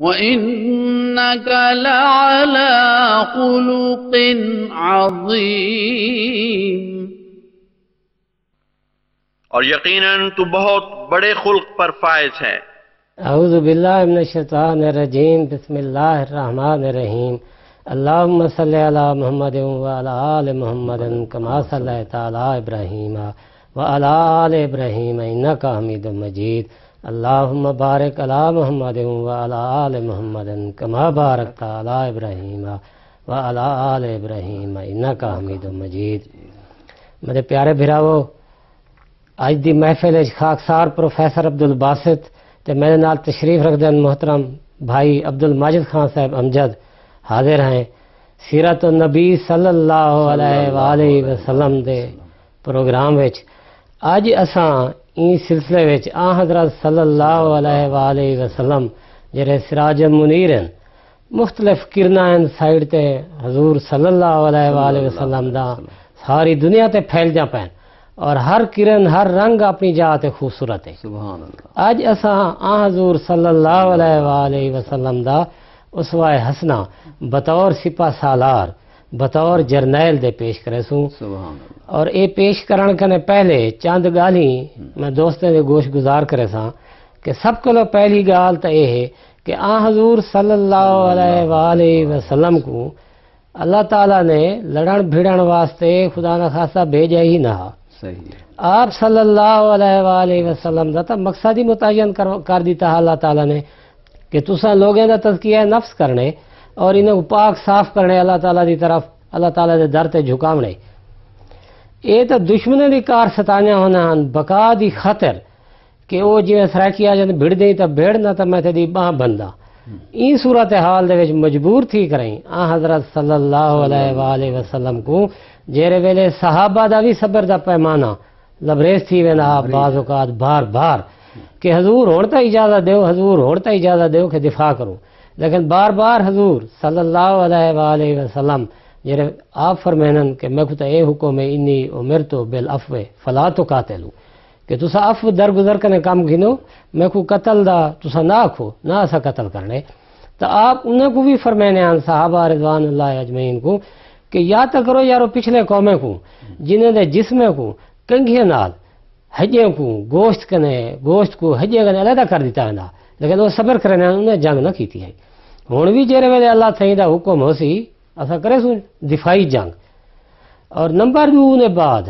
وَإِنَّكَ لَعَلَى خُلُقٍ عَظِيمٍ، اور یقیناً تو بہت بڑے خلق پر فائز ہے۔ اعوذ باللہ من الشیطان الرجیم، بسم اللہ الرحمن الرحیم۔ اللہم صلی علی محمد وعلی آل محمد کما صلیت علی ابراہیم وعلی آل ابراہیم انک حمید مجید۔ اللہم بارک علی محمد وعلی آل محمد کما بارکت علی ابراہیم وعلی آل ابراہیم انک حمید مجید۔ میرے پیارے بھراوو، اج دی محفل وچ خاکسار پروفیسر عبد الباسط تے میرے نال تشریف رکھدے محترم بھائی عبد الماجد خان صاحب امجد حاضر ہیں۔ سیرت النبی صلی اللہ علیہ وآلہ وسلم دے پروگرام وچ اج اساں این سلسلے وچ حضرت صلی اللہ علیہ وآلہ وسلم جڑے سراج منیر ہیں، مختلف کرناں سائڈ تے حضور صلی اللہ علیہ وآلہ وسلم دا ساری دنیا تے پھیل جا پین، اور ہر کرن ہر رنگ اپنی جگہ تے خوبصورت ہے۔ سبحان اللہ۔ اج اساں حضور صلی اللہ علیہ وآلہ وسلم دا اسوہ حسنہ بطور سپہ سالار، بطور جرنیل دے پیش کرے سوں۔ سبحان اللہ۔ اور اے پیش کرن کنے پہلے چند گالی میں دوستیں دے گوش گزار کرے ساں کہ سب کلو پہلی گال تا اے ہے کہ حضور صلی اللہ علیہ وآلہ وسلم کو اللہ تعالیٰ نے لڑن بھیڑن واسطے خدا نہ خاصا بھیجا ہی نہ۔ صحیح۔ آپ صلی اللہ علیہ وآلہ وسلم دا تا مقصد ہی متعین کر دیتا اللہ تعالیٰ نے کہ تساں لوگوں دا تزکیہ نفس کرنے اور انہیں پاک صاف کرنے اللہ تعالیٰ دی طرف، اللہ تعالیٰ دے در تے جھکاونے۔ یہ تو دشمنے دی کار ستانیاں ہونا ہن بقا دی خاطر کہ وہ جی سرائکی آ جاتے بھیڑ دیں تا بھیڑ نہ تا میں تیری باں بندہ، این صورتحال دے وچ مجبور تھی کریں حضرت صلی اللہ علیہ وآلہ وسلم کو جیرے ویلے صحابہ دا بھی صبر دا پیمانہ لبریز تھی وینا بعض اوقات بار بار کہ حضور ہوڑتا اجازت دیو، حضور ہوڑتا اجازت دیو کہ دفاع کروں، لیکن بار بار حضور صلی اللہ علیہ وآلہ وسلم جیرے آپ فرمینن کہ میں کتا اے حکم ہے انی امرتو بالعفو فلا تقاتلوا، کہ تسا عفو درگزر کرنے کام گھنو، میں کو قتل دا تسا نہ آکھو، نہ اسا قتل کرنے۔ تو آپ انہیں کو بھی فرمینے ہیں صحابہ رضوان اللہ اجمعین کو کہ یا تا کرو یارو پچھلے قومیں کو جنہیں دے جسمیں کو کنگھے نال حجے کو گوشت کو حجے کنے علیحدہ کر دیتا ہے نا، لیکن وہ صبر کرنے انہیں جنگ نہ کیتی ہے۔ ہون بھی جیرے ویلے اللہ تھیں دا حکم ہو سی اسا کرے سو دفاعی جنگ۔ اور نمبر دو نے بعد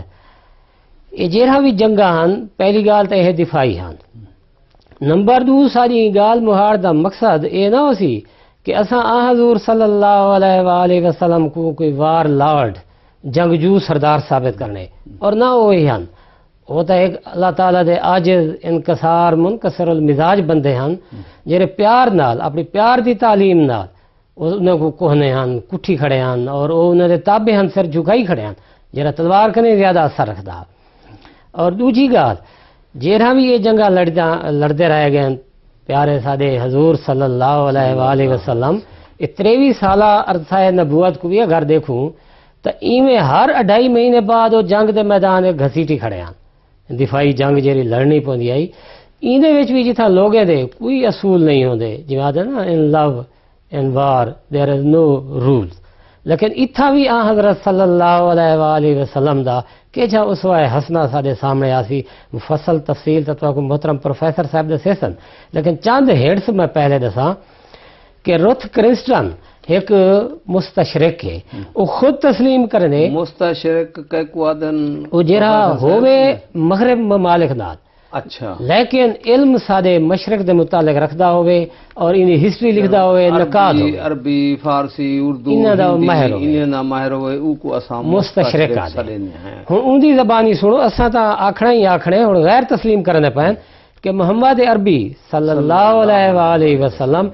یہ جیرا بھی جنگاں ہن پہلی گال تے یہ دفاعی ہن، نمبر دو ساری گال مہار دا مقصد اے نہ ہو سی کہ اساں حضور صلی اللہ علیہ وآلہ وسلم کو کوئی وار لارڈ جنگجو سردار ثابت کرنے، اور نہ وہی ہن، وہ تو ایک اللہ تعالیٰ دے عاجز انکسار منکسر المزاج بندے ہن جیرے پیار نال اپنی پیار دی تعلیم نال انہیں کو کوہنے ہن کٹھی کھڑے ہن اور انہیں دے تابع ہن سر جھکائی کھڑے ہن جیرا تلوار کنے زیادہ اثر رکھدا۔ اور دوجی گال جیرا بھی یہ جنگا لڑتے رہے گئے پیارے سادے حضور صلی اللہ علیہ وآلہ وسلم 23 سالہ عرصہ نبوت کو بھی اگر دیکھوں تو ایویں ہر 2.5 مہینے بعد وہ جنگ دے میدان گھسیٹی کھڑے ہیں، دفاعی جنگ جیری لڑنی پوندی آئی ایندے وچ بھی جتھا لوگے دے کوئی اصول نہیں ہوندے جویں آدھے نا ان لو ان وار دیر از نو رولز، لیکن اتھا بھی حضرت صلی اللہ علیہ وآلہ وسلم دا کہ جا اسوہ حسنہ سارے سامنے آسی مفصل تفصیل تتوا کو محترم پروفیسر صاحب دے سیسن، لیکن چند ہیڈس میں پہلے دساں کہ رتھ کرسٹن ایک مستشرق ہے، وہ خود تسلیم کرنے مستشرق کے کوادن وہ جرا ہوئے مغرب ممالک نال، اچھا، لیکن علم سادے مشرق دے متعلق رکھدا ہوئے اور انہیں ہسٹری لکھدا ہوئے نقاد ہوئے عربی فارسی اردو انہاں دا ماہر ہوئے انہاں دا ماہر ہوئے او کو اساں مستشرق آدھے ہن ان دی زبانی سنو اساں تا آکھنا ہی آکھنے اور غیر تسلیم کرنے پین کہ محمد عربی صلی اللہ علیہ وآلہ وسلم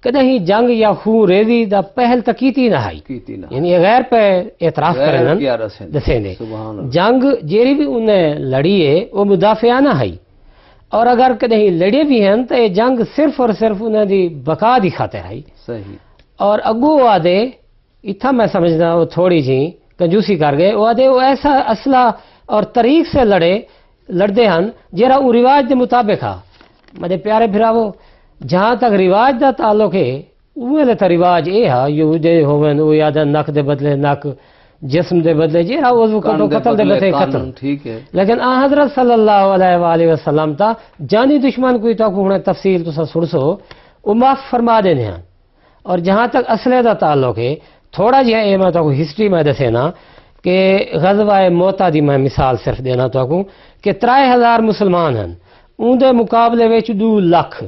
کدے ہی جنگ یا خون ریزی دا پہل تکیتی نہ آئی، یعنی غیر پہ اعتراف کرنن دسیں دے جنگ جیری بھی انہیں لڑی ہے وہ مدافعانہ آئی، اور اگر کدے ہی لڑے بھی ہیں تو یہ جنگ صرف اور صرف انہیں دی بقا دی خاطر آئی۔ صحیح۔ اور اگو آدھے اتھا میں سمجھنا وہ تھوڑی جی کنجوسی کر گئے، وہ آدھے وہ ایسا اسلحہ اور طریق سے لڑتے ہیں جیرا وہ رواج دے مطابق ہا۔ میرے پیارے بھراوو جہاں تک رواج دا تعلق ہے وہ تو رواج یہ ہے یہودی ہوون وہ یاد نک دے بدلے نک جسم دے بدلے جہاں عضو کٹو قتل دے بدلے قتل ٹھیک ہے لیکن حضرت صلی اللہ علیہ وآلہ وسلم تا جانی دشمن کوئی تو ہونے تفصیل تو سڑسو وہ معاف فرما دینے ہیں. اور جہاں تک اصلے دا تعلق ہے تھوڑا جہا یہ میں تو ہسٹری میں دسے نا کہ غزوہ موتا دی میں مثال صرف دینا تو کو کہ 3000 مسلمان ہیں ان دے مقابلے وچ 2 لاکھ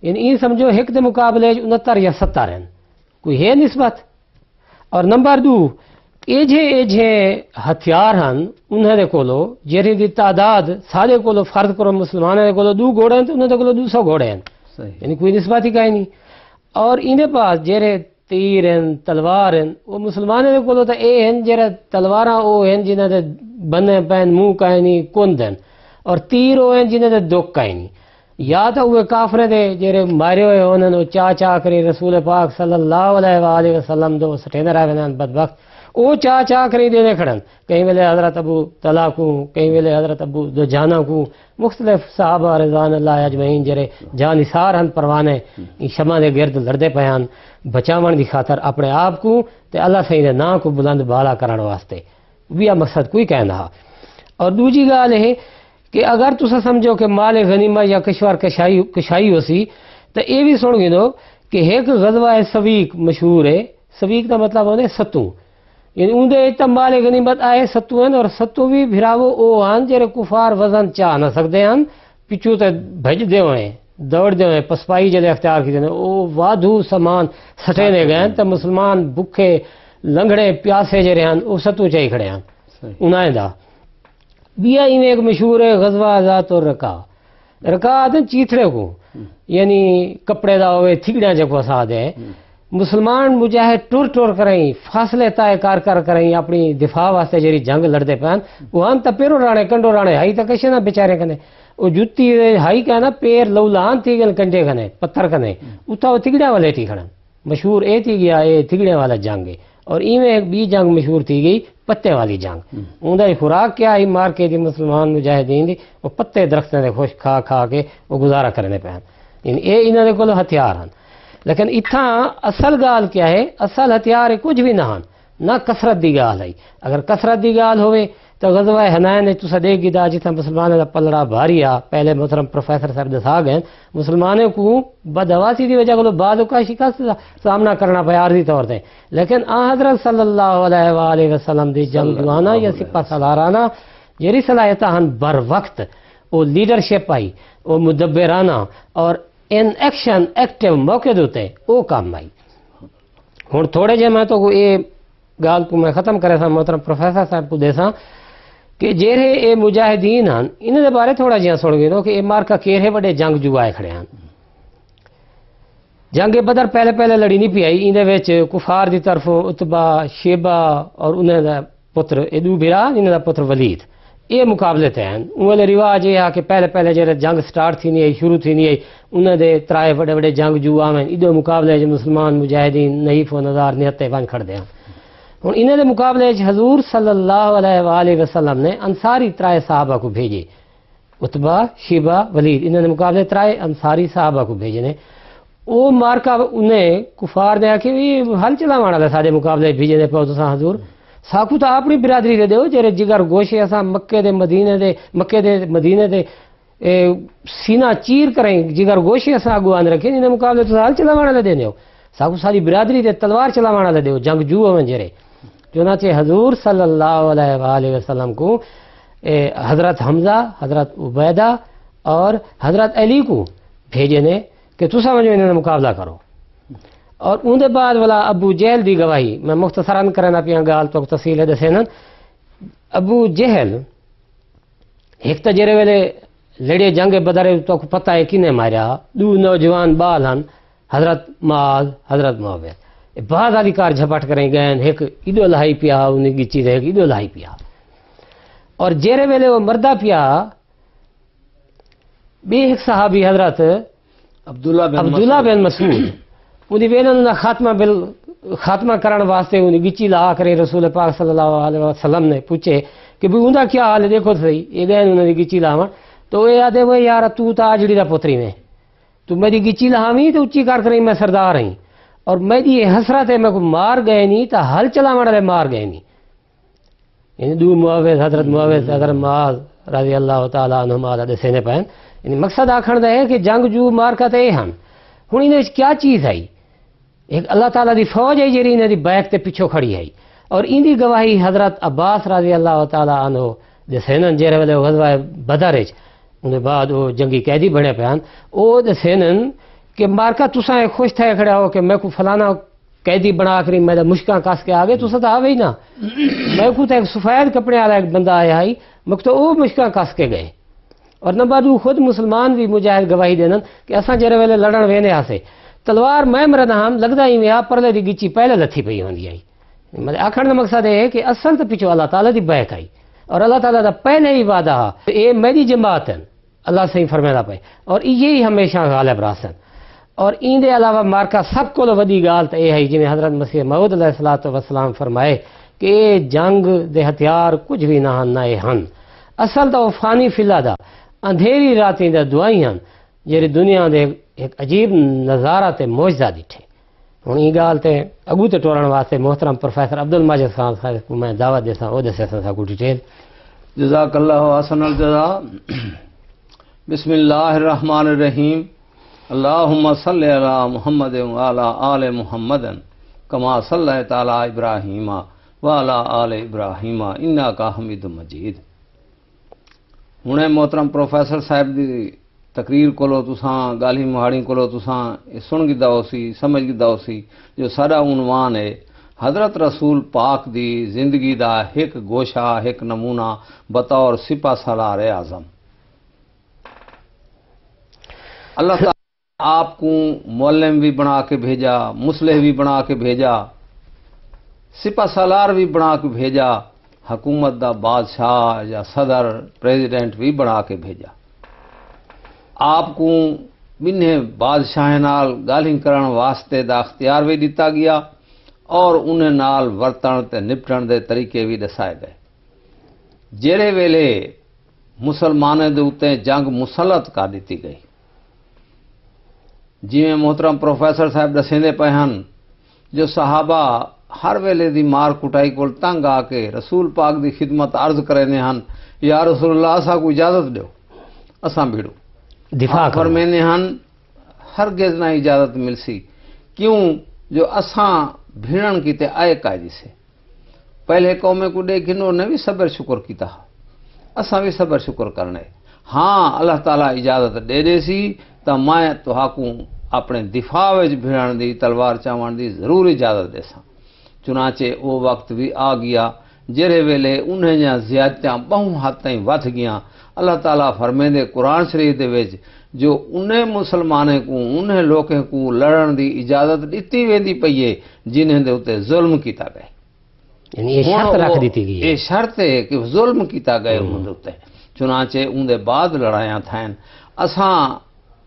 یعنی یہ سمجھو ایک دے مقابلے 69 یا 70 ہیں کوئی ہے نسبت. اور نمبر 2 ایجے ہتھیار ہیں انہوں دے کولو جہی دی تعداد سارے کولو فرض کرو مسلمانوں دے کولو 2 گھوڑے ہیں تو انہوں دے کولو 200 گھوڑے ہیں یعنی کوئی نسبت ہی کہیں نہیں. اور انہیں پاس جہے تیر ہیں تلوار ہیں وہ مسلمانوں دے کولو تو اے ہیں جہاں تلواراں وہ ہیں جنہاں دے بنے پین منہ کہیں نہیں کند ہیں اور تیر وہ ہیں جنہاں دے دکھ کہیں نہیں. یا تو وہ کافرے دے جہے مارے ہوئے انہوں چا کری رسول پاک صلی اللہ علیہ وآلہ وسلم دو سٹیندر آئے ہیں بدبخت وہ چا کری دے کھڑن کہیں ویلے حضرت ابو طلحہ کو کہیں ویلے حضرت ابو دجانہ کو مختلف صحابہ رضوان اللہ اجمعین جرے جان نثار ہن پروانے شمع دے گرد لڑدے پیان بچاون دی خاطر اپنے آپ کو تے اللہ سہی دے نام کو بلند بالا کرن واسطے بھی مقصد کوئی کہنا. اور دوجی گال ہے کہ اگر تسا سمجھو کہ مال غنیمت یا کشور کشائی ہو سی تو یہ بھی سن گو کہ ایک غزوہ سویق مشہور ہے. سویق کا مطلب ہونے ستوں یعنی اندر تم مال غنیمت آئے ستو ہیں اور ستو بھی بھراو او آن جرے کفار وزن چاہ نہ سکتے ہیں پچھو تے بھج دے ہوئے دوڑ دے ہوئے پسپائی جلے اختیار کی دینے او وادھو سامان سٹے دے گئے تو مسلمان بکھے لنگڑے پیاسے جرے ہیں او ستو چاہی کھڑے ہیں انہیں دا. بیا میں ایک مشہور ہے غزوہ ذات اور رکا آتے چیتھڑے کو یعنی کپڑے دا ہوئے تھگڑیاں جکو سا دے مسلمان مجاہد ٹور کریں فاصلے طے کر کریں اپنی دفاع واسطے جری جنگ لڑتے پین وہ ہم تا پیرو رانے کنڈو رانے ہائی تا کشے نا بیچارے کنے وہ جتی ہائی کہنا پیر لولان تھی گل کنڈے کنے پتھر کنے اتھا وہ تھگڑیاں والے تھی کھڑن مشہور اے تھی گیا اے تھگڑیاں والا جنگ ہے. اور میں ایک بی جنگ مشہور تھی گئی پتے والی جنگ اندر خوراک کیا ہی مار کے دی مسلمان مجاہدین دی وہ پتے درختوں دے خوش کھا کے وہ گزارا کرنے پہن یعنی اے انہوں نے کولو ہتھیار ہیں. لیکن اتھاں اصل گال کیا ہے اصل ہتھیار کچھ بھی نہ ہن نہ کثرت دی گال ہے. اگر کثرت دی گال ہوئے تو غزوہ حنین نے تسا دیکھ گیا جتنا مسلمانوں کا پلڑا بھاری آ پہلے محترم پروفیسر صاحب دسا گئے مسلمانوں کو بدحواسی کی وجہ کو بعض کا شکست سامنا کرنا پیا عارضی طور سے. لیکن حضرت صلی اللہ علیہ وآلہ وسلم دی جنگجوانہ یا سپہ سالارانہ جری صلاحیتاں ہن بر وقت وہ لیڈرشپ آئی وہ مدبرانہ اور ان ایکشن ایکٹیو موقع دوتے وہ کام آئی. ہوں تھوڑے جے میں تو یہ گال کو میں ختم کرے سا محترم پروفیسر صاحب کو دیسا کہ جہے اے مجاہدین ہیں انہوں دے بارے تھوڑا جہاں سن گئے کہ اے مارکا کیرے بڑے جنگ جو آئے کھڑے ہیں. جنگ بدر پہلے لڑی نہیں پی آئی اندر وچ کفار دی طرف اتبا شیبہ اور انہوں دا پتر ادو بھرا انہوں دا پتر ولید یہ مقابلے تھے ہیں. انہوں نے رواج یہ ہے کہ پہلے جہاں جنگ سٹارٹ تھی نہیں آئی شروع تھی نہیں آئی انہوں دے ترائے بڑے جنگ جو آئے ادو مقابلے جو مسلمان مجاہدین نحیف و نظار نہتے بن کھڑ دے ہیں. ہوں انہوں نے مقابلے حضور صلی اللہ علیہ وآلہ وسلم نے انصاری ترائے صحابہ کو بھیجے اتبا شیبہ ولید انہوں نے مقابلے ترائے انصاری صحابہ کو بھیجے نے. وہ مارکا انہیں کفار نے آکے حل چلا مانا لے سارے مقابلے بھیجے نے پہو تو حضور ساکو تو اپنی برادری دے دیو جرے جگر گوشے اساں مکے دے مدینے دے سینہ چیر کریں جگر گوشے اساں اگوان رکھیں انہیں مقابلے تو حل چلا مانا لے دے دیو ساکو ساری برادری دے تلوار چلا مانا لے دیو جنگ جو ہوں جرے. چنانچہ حضور صلی اللہ علیہ وآلہ وسلم کو حضرت حمزہ حضرت عبیدہ اور حضرت علی کو بھیجے نے کہ تو سمجھو انہوں نے مقابلہ کرو. اور ان دے بعد والا ابو جہل دی گواہی میں مختصراً کرنا پیا گال تو تفصیل ہے دسے نا. ابو جہل ایک تو جرے ویلے لڑے جنگ بدر تو پتہ ہے کنے ماریا 2 نوجوان بال ہن حضرت معاذ حضرت معاویہ بعض والی کار جھپٹ کریں گئے ایک ادو لہائی پیا انہیں گچی رہے ادو لہائی پیا اور جیرے ویلے وہ مردہ پیا بھی ایک صحابی حضرت عبداللہ بن مسعود انہیں ویلے انہوں خاتمہ کرنے واسطے انہیں گچی لہا کرے رسول پاک صلی اللہ علیہ وسلم نے پوچھے کہ بھی انہوں کیا حال ہے دیکھو صحیح یہ گئے انہوں نے گچی لہا تو یہ آدھے وہ یار تو تا آجڑی دا پتری میں تو میری گچی لہامی تو اچھی کار کریں میں سردار ہیں اور میری یہ حسرت ہے میں کو مار گئے نہیں تو حل چلا مڑے مار گئے نہیں. یعنی دو معاوض حضرت معاذ رضی اللہ تعالیٰ عنہما دسے نے پہن یعنی مقصد آکھن دا ہے کہ جنگ جو مارکت اے ہن ہن انہیں کیا چیز ہے ایک اللہ تعالیٰ دی فوج ہے جیڑی انہیں دی بیک تے پیچھو کھڑی ہے اور ان دی گواہی حضرت عباس رضی اللہ تعالیٰ عنہ دسینن جیرے ویلے غزوہ بدر وچ انہیں بعد وہ جنگی قیدی بنے پہن او دسینن کہ مارکا تساں خوش تھے کھڑے ہو کہ میں کو فلانا قیدی بنا کری میں مشکاں کس کے آگے تساں تو آوے ہی نا میں کو تو ایک سفید کپڑے والا ایک بندہ آیا ہی مجھ تو وہ مشکاں کس کے گئے. اور نمبر دو خود مسلمان بھی مجاہد گواہی دینن کہ اساں جڑے ویلے لڑن وینے ہاسے تلوار میں مرد ہم لگدا ہی میں پرلے دی گچی پہلے لتھی پئی ہوندی آئی. مطلب آکھن دا مقصد ہے کہ اصل تو پیچھے اللہ تعالیٰ دی بیک آئی اور اللہ تعالیٰ دا پہلے ہی وعدہ اے میری جماعت ہیں اللہ سے ہی فرمایا پے اور یہی ہمیشہ غالب راسن. اور این دے علاوہ مارکا سب کو وڈی گال تے ہے جویں حضرت مسیح موعود علیہ الصلوۃ والسلام فرمائے کہ جنگ دے ہتھیار کچھ بھی نہ ہن نہ ہن اصل تو فانی فلا دا اندھیری راتیں دا دعائیں ہن جڑی دنیا دے ایک عجیب نظارہ تے معجزہ ڈٹھے. ہن یہ گال تے اگو تے ٹورن واسطے محترم پروفیسر عبد الماجد خان صاحب کو میں دعوت دیساں او دسے سا کو ڈیٹیل. جزاک اللہ احسن الجزاء. بسم اللہ الرحمن الرحیم. اللہم صلی علی محمد وعلی آل محمد کما صلیت علی ابراہیم وعلی آل ابراہیم انک حمید مجید. ہنے محترم پروفیسر صاحب دی تقریر کولو تساں گالی مہاڑی کولو تساں سن گدا ہوسی سمجھ گدا ہوسی جو سارا عنوان ہے حضرت رسول پاک دی زندگی دا ایک گوشہ ایک نمونہ بطور سپہ سالار اعظم. اللہ تعالیٰ آپ کو معلم بھی بنا کے بھیجا مصلح بھی بنا کے بھیجا سپہ سالار بھی بنا کے بھیجا حکومت دا بادشاہ یا صدر پریزیڈنٹ بھی بنا کے بھیجا. آپ کو بنہیں بادشاہ نال گالیں کرن واسطے دا اختیار بھی دیتا گیا اور انہیں نال ورتن تے نپٹن دے طریقے بھی دسائے گئے. جیڑے ویلے مسلمانوں دے اوتے جنگ مسلط کر دیتی گئی جی محترم پروفیسر صاحب دسیندے پے ہن جو صحابہ ہر ویلے دی مار کٹائی کول تنگ آ کے رسول پاک دی خدمت عرض کرینے ہن یا رسول اللہ اساں کو اجازت دیو اساں بھیڑو دفاع فرمینے ہن ہرگز نہ اجازت ملسی کیوں جو اساں بھیڑن کیتے آئے قائدی سے پہلے قومیں کو دیکھنو نے بھی صبر شکر کیتا اساں بھی صبر شکر کرنے ہاں اللہ تعالیٰ اجازت دے دے سی تو میں تہاکوں اپنے دفاع وچ بھیڑن دی تلوار چاون دی ضرور اجازت دے ساں. چنانچہ وہ وقت بھی آ گیا جڑے ویلے انہیں جہاں زیادتیاں بہوں حد تائیں ودھ گیاں. اللہ تعالیٰ فرمیندے قرآن شریف دے وچ جو انہیں مسلمانوں کو انہیں لوگوں کو لڑن دی اجازت دیتی ویندی پئی ہے جنہیں دے اوتے ظلم کیتا گئے. یعنی یہ شرط رکھ دیتی گئی یہ شرط ہے کہ ظلم کیتا گئے انہوں دے اوتے. چنانچہ ان دے بعد لڑائیاں تھائیں اساں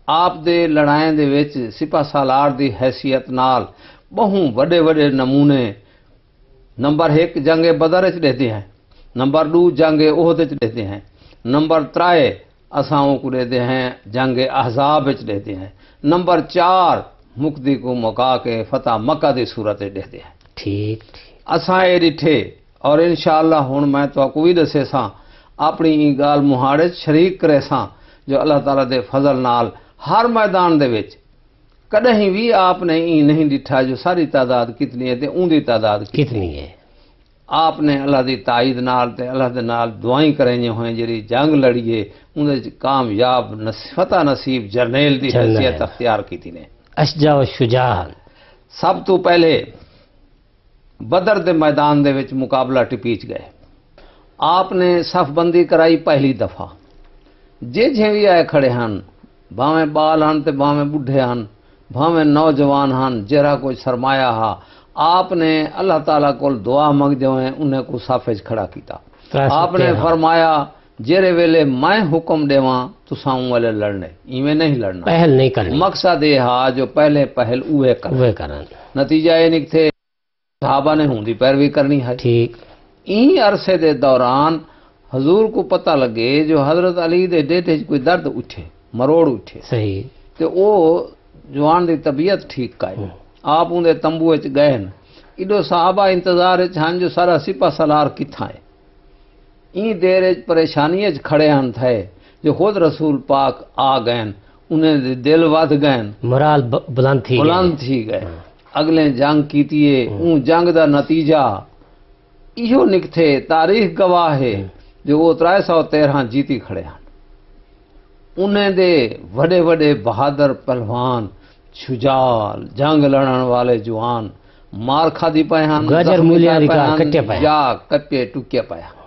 آپ دے لڑائیں دے وچ سپہ سالار دی حیثیت نال بہوں بڑے بڑے نمونے نمبر 1 جنگ بدر وچ دیتے ہیں نمبر 2 جنگ احد وچ دیتے ہیں نمبر 3 اساں کو دیتے ہیں جنگ احزاب وچ دیتے ہیں نمبر 4 مقدی کو مکا کے فتح مکہ دی صورت دیتے ہیں. ٹھیک اساں اے ڈٹھے اور انشاءاللہ ہن میں تو کو بھی دسے ساں اپنی ای گال مہاڑے شریک کرے ساں جو اللہ تعالیٰ دے فضل نال ہر میدان دے وچ کدہیں بھی آپ نے ای نہیں ڈٹھا جو ساری تعداد کتنی ہے تے اون دی تعداد کتنی ہے. آپ نے اللہ دی تائید نال تے اللہ دے نال دعائیں کریں ہوئیں جڑی جنگ لڑیے اون دے کامیاب فتح نصیب جرنیل دی حیثیت اختیار کیتی نے. اشجاع و شجاع سب تو پہلے بدر دے میدان دے وچ مقابلہ ٹپیچ گئے. آپ نے صف بندی کرائی پہلی دفعہ جے بھی آئے کھڑے ہن بھاویں بال ہن تے بھاویں بڈھے ہن بھاویں نوجوان ہن جہرا کوئی سرمایہ ہا آپ نے اللہ تعالیٰ کو دعا منگدے ہوئے انہیں کو صف وچ کھڑا کیتا. آپ نے فرمایا جیرے ویلے میں حکم دیواں تساں والے لڑنے ایویں نہیں لڑنا پہل نہیں کرنی. مقصد یہ ہا جو پہلے پہل اوے کرن. نتیجہ یہ نکتے صحابہ نے ہوندی پیروی کرنی ہے. ٹھیک این عرصے دے دوران حضور کو پتہ لگے جو حضرت علی دے ڈیٹے کوئی درد اٹھے مروڑ اٹھے صحیح تے او جوان دی طبیعت ٹھیک کائے آپ اندے تمبو وچ گئے ایڈو صحابہ انتظار وچ ہن جو سارا سپاہ سالار کتھاں ہے این دیر وچ پریشانی وچ کھڑے ہن تھے جو خود رسول پاک آ گئے انہیں دے دل ود گئے مرال بلند تھی گئے اگلے جنگ کیتیے اون جنگ دا نتیجہ ایہو نکتھے تاریخ گواہ ہے جو وہ 313 جیتی کھڑے ہیں انہیں دے وڈے وڈے بہادر پہلوان شجاع جنگ لڑن والے جوان مار کھادی پائے ہیں یا کپے ٹکے پائے ہیں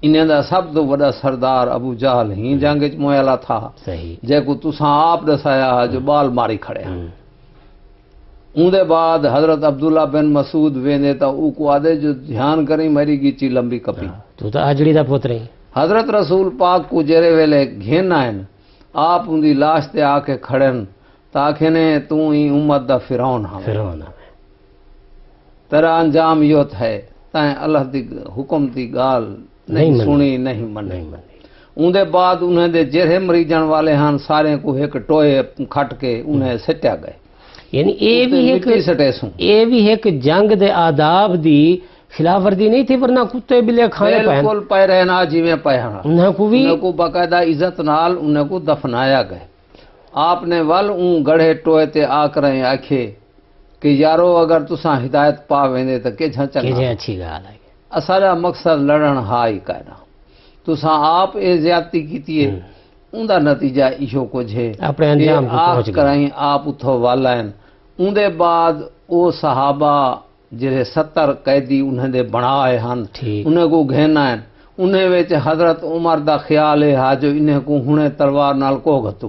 انہیں دا سب تو بڑا سردار ابو جہل ہی جنگ وچ مویلا تھا جے کو تساں آپ دسایا جو بال ماری کھڑے ہیں اون دے بعد حضرت عبداللہ بن مسعود ویندے تا او کو آدے جو دھیان کریں میری گیچی لمبی کپی تو آجڑی دا پوترے حضرت رسول پاک کو جرے ویلے گھن آئن آپ ان دی لاش تے آ کے کھڑن تاکہ نے تو ہی امت دا فرعون تیرا انجام یوت ہے تائیں اللہ دی حکم دی گال نہیں سنی نہیں منی ان دے بعد انہیں دے جرے مریجن والے ہن سارے کو ایک ٹوئے کھٹ کے انہیں سٹیا گئے یعنی اے بھی ایک جنگ دے آداب دی خلاف ورزی نہیں تھی ورنہ کتے بلے کھانے بالکل پائے رہنا جی میں پائے انہیں کو باقاعدہ عزت نال انہیں کو دفنایا گئے آپ نے ول اون گڑھے ٹوئے تے آ کر آکھے کہ یارو اگر تساں ہدایت پا ویندے تے کہ جھا چنگا اچھی گال ہے اساڑا مقصد لڑن ہائی کہنا تساں آپ اے زیادتی کیتی ہے اون دا نتیجہ ایشو کچھ ہے اپنے انجام کو پہنچ کرائیں آپ اتھو والائن اون دے بعد او صحابہ جڑے 70 قیدی انہیں دے بنائے ہن انہیں کو گھینا ہے انہیں وچ حضرت عمر دا خیال ہے ہا جو انہیں کو ہنے تلوار نال کو گتو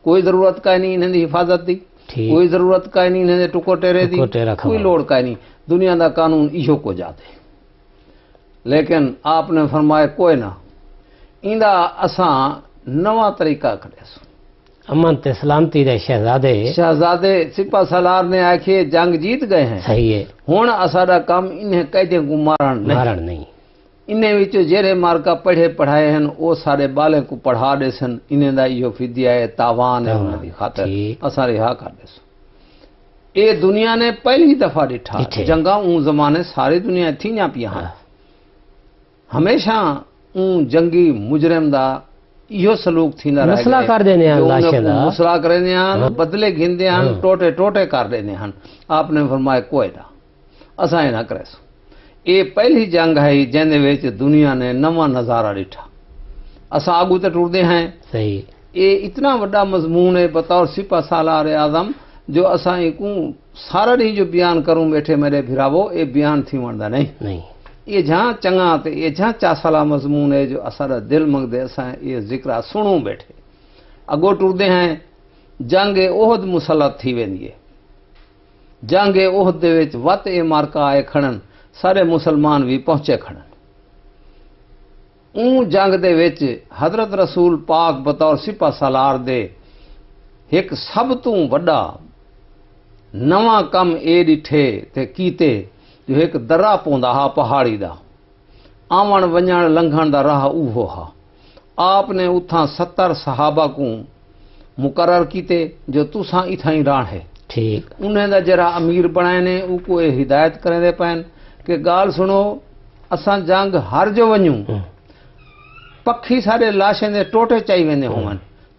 کوئی ضرورت کا نہیں انہیں دی حفاظت دی کوئی ضرورت کا نہیں انہیں دے ٹکو ٹیرے دی کوئی لوڑ کا نہیں دنیا دا قانون ایشو کو جاتے لیکن آپ نے فرمایا کوئی نہ ایندا اساں نواں طریقہ کرے سو امن تے سلامتی دے شہزادے سپاہ سالار نے آکھے جنگ جیت گئے ہیں صحیح ہے ہن اساڑا کم انہیں قیدیاں کو مارن نہیں انہیں وچوں جڑے مارکا پڑھے پڑھائے ہیں او سارے بالے کو پڑھا دے سن انہیں دا ایو فدیہ ہے تاوان ہے انہاں دی خاطر اساں رہا کر دے سو اے دنیا نے پہلی دفعہ ڈٹھا جنگاں اون زمانے ساری دنیا تھیاں پیاں ہمیشہ اون جنگی مجرم دا یہ سلوک تھی نہ مسئلہ کر دینے ہیں مسئلہ کر دینے ہیں بدلے گھن دے ہیں ٹوٹے ٹوٹے کر دینے ہیں آپ نے فرمایا کوئی نہ اساں نہ کرے سو اے پہلی جنگ ہے جن وچ دنیا نے نواں نظارہ ڈٹھا اساں آگو تے ٹر دے ہیں صحیح اے اتنا بڑا مضمون ہے بطور سپاہ سالار اعظم جو اساں کو سارا نہیں جو بیان کروں بیٹھے میرے بھراوو اے بیان تھی وندا نہیں یہ جہاں چنگا تے یہ جہاں چاسالا مضمون ہے جو اساڑا دل منگ دے اساں یہ ذکر سنوں بیٹھے اگو ٹردے ہیں جنگ احد مسلط تھی ویندی ہے جنگ احد دے وچ وت اے مارکا آئے کھڑن سارے مسلمان بھی پہنچے کھڑن اون جنگ دے وچ حضرت رسول پاک بطور سپاہ سالار دے ایک سب تو وڈا نواں کم اے ڈٹھے تے کیتے جو ایک درہ پوندا ہا پہاڑی دا آون ونجن لنگھن دا راہ اوہو ہا آپ نے اتھاں 70 صحابہ کو مقرر کیتے جو تساں اتھاں ہی راہ ہے ٹھیک انہیں دا جرا امیر بنائے نے او کو ہدایت کرے دے پین کہ گال سنو اساں جنگ ہر جو ونجوں پکھی سارے لاشیں دے ٹوٹے چاہی ویندے ہون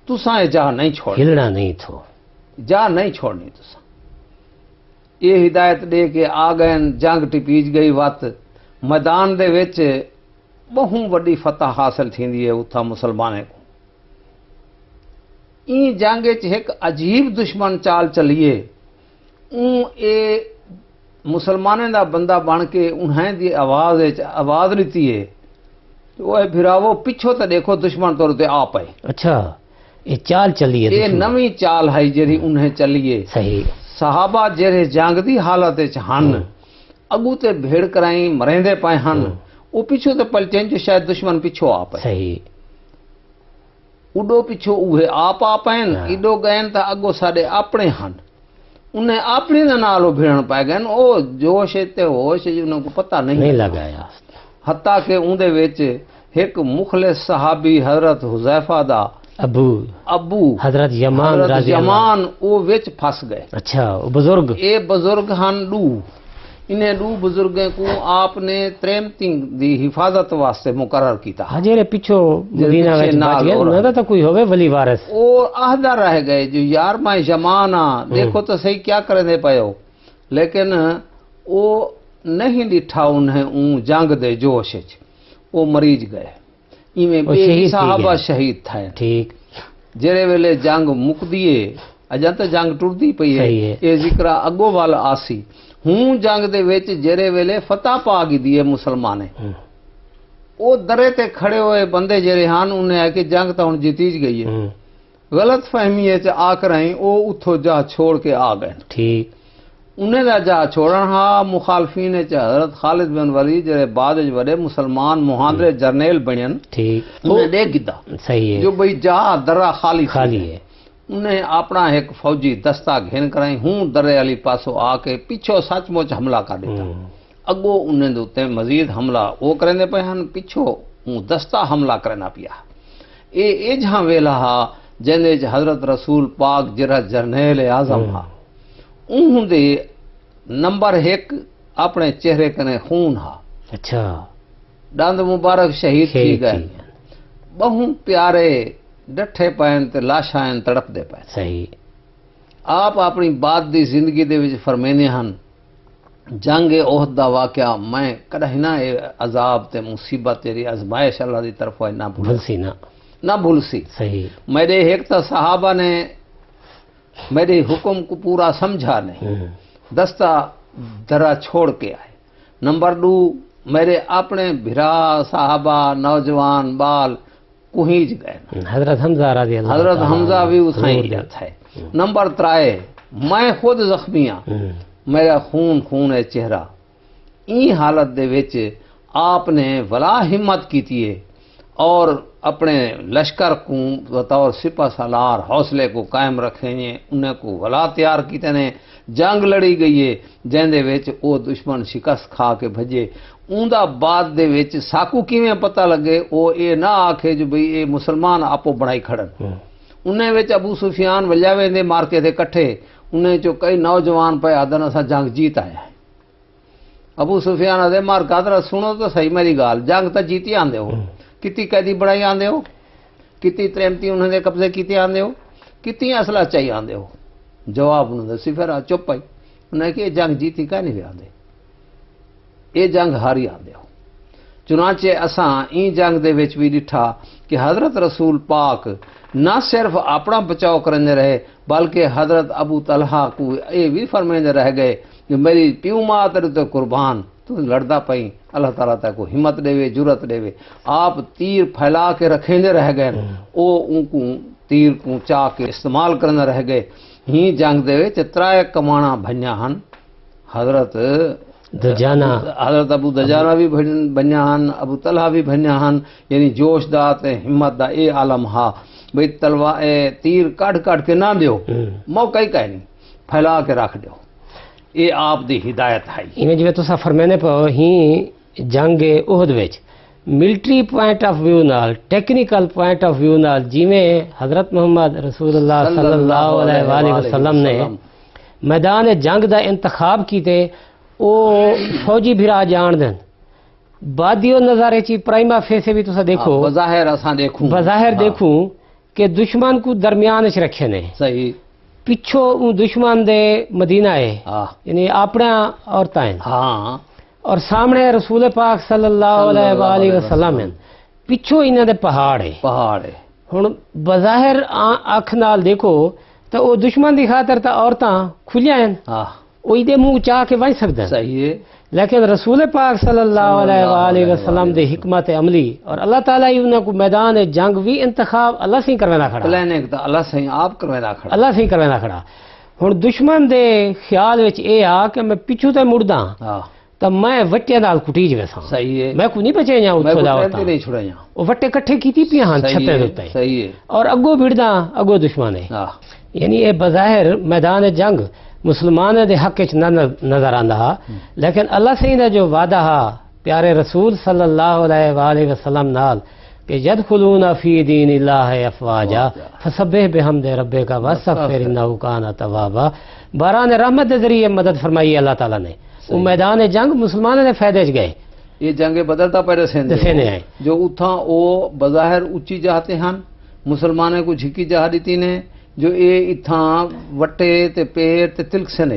تساں جا نہیں چھوڑ ہلنا نہیں تھو جا نہیں چھوڑنی تساں یہ ہدایت دے کے آ گئے جنگ ٹپیج گئی وقت میدان دے وچ بہوں وڈی فتح حاصل تھیندی ہے اتھا مسلمانے کو این جنگ وچ ایک عجیب دشمن چال چلیے اون اے مسلمانے دا بندہ بن کے انہیں دی آواز لیتی ہے تو اے بھراوو پیچھو تے دیکھو دشمن طور تے آ پئے اچھا یہ چال چلیے یہ نویں چال ہے جڑی انہیں چلیے صحیح صحابہ جڑے جنگ دی حالت وچ ہن اگو تے بھیڑ کرائیں مریندے پائے ہن او پیچھو تے پلٹیں جو شاید دشمن پیچھو آ پائے صحیح اڈو پیچھو اوہے آپ آ پائیں ایڈو گئن تا اگو ساڈے اپنے ہن انہیں اپنے دا نالو بھیڑن پائے گئن او جوش تے ہوش انہاں کو پتہ نہیں لگایا حتیٰ کہ اون دے وچ ایک مخلص صحابی حضرت حذیفہ دا ابو حضرت یمان حضرت رضی اللہ یمان او وچ پھس گئے. اچھا وہ بزرگ اے بزرگ ہن ڈو انہیں ڈو بزرگیں کو آپ نے تریمتی دی حفاظت واسطے مقرر کیتا. جڑے پیچھو مدینہ وچ بچ گئے نہ تو کوئی ہوے ولی وارث او عہدہ رہ گئے جو یار میں یمان ہاں دیکھو تو صحیح کیا کرنے پیو لیکن او نہیں ڈٹھا انہیں اون جنگ دے جوش وچ او مریض گئے ایویں بے صحابہ شہید تھے. ٹھیک جڑے ویلے جنگ مکدیے اجا تے جنگ ٹردی پئی ہے اے ذکر اگو وال آسی ہوں جنگ دے وچ جڑے ویلے فتح پا گئی دیے مسلمانے او درے تے کھڑے ہوئے بندے جڑے ہن انہیں ہے کہ جنگ تا ہن جیتی گئی ہے غلط فہمی وچ آ کر ہیں او اتھوں جا چھوڑ کے آ گئے. ٹھیک انہیں دا جا چھوڑن ہاں مخالفین وچ حضرت خالد بن ولید جڑے بعد وچ بڑے مسلمان محاندرے جرنیل بنن ٹھیک انہیں دے گدا صحیح ہے جو بھئی جا درا خالی ہے. انہیں اپنا ایک فوجی دستہ گھن کرائیں ہوں درے علی پاسو آ کے پیچھو سچ مچ حملہ کر دیتا. اگو انہیں دوتے مزید حملہ وہ کرنے پہ ہن پیچھو ہوں دستہ حملہ کرنا پیا. اے جہاں ویلا ہا جندے حضرت رسول پاک جرا جرنیل اعظم ہا انہوں دے نمبر 1 اپنے چہرے کنے خون ہا. اچھا ڈاند مبارک شہید تھی گئے بہوں پیارے ڈٹھے پین تے لاشائیں تڑپ دے پین. صحیح آپ اپنی بات دی زندگی دے وچ فرمینے ہن جنگ احد دا واقعہ میں کدی نہ عذاب تے مصیبت تیری آزمائش اللہ دی طرف نہ بھولسی نہ بھولسی. صحیح میرے ایک تا صحابہ نے میرے حکم کو پورا سمجھا نہیں دستہ درا چھوڑ کے آئے. نمبر 2 میرے اپنے بھرا صحابہ نوجوان بال کوہیج گئے. حضرت حمزہ رضی اللہ حضرت حمزہ بھی اتھائیں گیا تھا. نمبر 3 میں خود زخمیاں میرا خون ہے چہرہ. این حالت دے وچ آپ نے ولا ہمت کیتی ہے اور اپنے لشکر کو بطور سپہ سالار حوصلے کو قائم رکھے ہیں انہیں کو ولا تیار کیتے نے. جنگ لڑی گئی ہے جہندے وچ او دشمن شکست کھا کے بھجے. اوندا بعد دے وچ ساکو کیویں پتہ لگے او اے نہ آکھے جو بھئی اے مسلمان آپو بڑائی کھڑن. انہیں وچ ابو سفیان ولیاویں دے مارکے دے کٹھے انہیں چو کئی نوجوان پہ آدن اسا جنگ جیت آیا ہے. ابو سفیان آدھے مار قادر سنو تو صحیح میری گال جنگ تا جیتی آندے ہو کتی قیدی بڑائی آندے ہو کتی تریمتی انہیں دے قبضے کیتی آندے ہو کتی اسلحہ چاہیے آندے ہو. جواب انہوں نے صفر چپ پائی انہیں کہ جنگ جیتی کہ نہیں آندے اے جنگ ہاری آندے ہو. چنانچہ اساں این جنگ دے وچ بھی ڈٹھا کہ حضرت رسول پاک نہ صرف اپنا بچاؤ کرنے رہے بلکہ حضرت ابو طلحہ کو اے بھی فرمیندے رہ گئے کہ میری پیو ماں تیرے تو قربان تو لڑدا پئی اللہ تعالیٰ تے کو ہمت دے جرت دے. آپ تیر پھیلا کے رکھیندے رہ گئے او ان کو تیر کو چا کے استعمال کرنے رہ گئے. ہی جنگ دے وچ 3 کمانا بھنیا ہن حضرت دجانہ حضرت ابو دجانہ بھی بنیا ہن ابو طلحہ بھی بنیا ہن یعنی جوش دا تے ہمت دا اے عالم ہا بھئی تلوار تیر کٹ کے نہ دیو موقع ہی کہیں نہیں پھیلا کے رکھ دیو. اے آپ دی ہدایت ہے. ایویں جویں تساں فرمانے پو ہی جنگ احد وچ ملٹری پوائنٹ آف ویو نال ٹیکنیکل پوائنٹ آف ویو نال جویں حضرت محمد رسول اللہ صلی اللہ علیہ وآلہ وسلم نے میدان جنگ دا انتخاب کیتے او فوجی بھرا جان دین بادیو نظارے چی پرائما فیسے بھی تسا دیکھو بظاہر اساں دیکھوں دیکھوں کہ دشمن کو درمیان وچ رکھے نے. صحیح پچھو دشمن دے مدینہ ہے یعنی اپنا عورتاں ہاں اور سامنے رسول پاک صلی اللہ علیہ وآلہ وسلم ہیں پچھو انہاں دے پہاڑ ہے ہن بظاہر اکھ نال دیکھو تو او دشمن دی خاطر تا عورتاں کھلیاں ہیں او دے منہ چاہ کے ون سکدے. صحیح ہے لیکن رسول پاک صلی اللہ علیہ وآلہ وسلم دے حکمت عملی اور اللہ تعالیٰ انہاں کو میدان جنگ بھی انتخاب اللہ سے کروانا کھڑا اللہ سے آپ کروانا کھڑا اللہ سے کروانا کھڑا. ہن دشمن دے خیال وچ اے آ کہ میں پیچھے تے مڑدا تو میں وٹے نال کٹیج ویساں. صحیح ہے میں کو نہیں بچے جاؤں اتھوں دا نہیں چھڑایا او وٹے کٹھے کیتی پیاں ہن چھتے دے. صحیح ہے اور اگو بھڑدا اگو دشمن ہے یعنی اے بظاہر میدان جنگ مسلمان دے حق وچ نظر آندا لیکن اللہ سے دا جو وعدہ ہا پیارے رسول صلی اللہ علیہ وآلہ وسلم نال کہ یدخلون فی دین اللہ افواجا فسبح بحمد ربک واستغفر انہ کان توابا. باران رحمت کے ذریعے مدد فرمائی اللہ تعالیٰ نے. وہ میدان جنگ مسلمانوں نے فائدے چ گئے. یہ جنگ بدلتا پہ دسینے آئے جو اتھاں او بظاہر اچھی جاتے ہیں مسلمانوں کو جھکی جہا دیتی نے جو اے اتھاں وٹے تے پیر تے تلکسن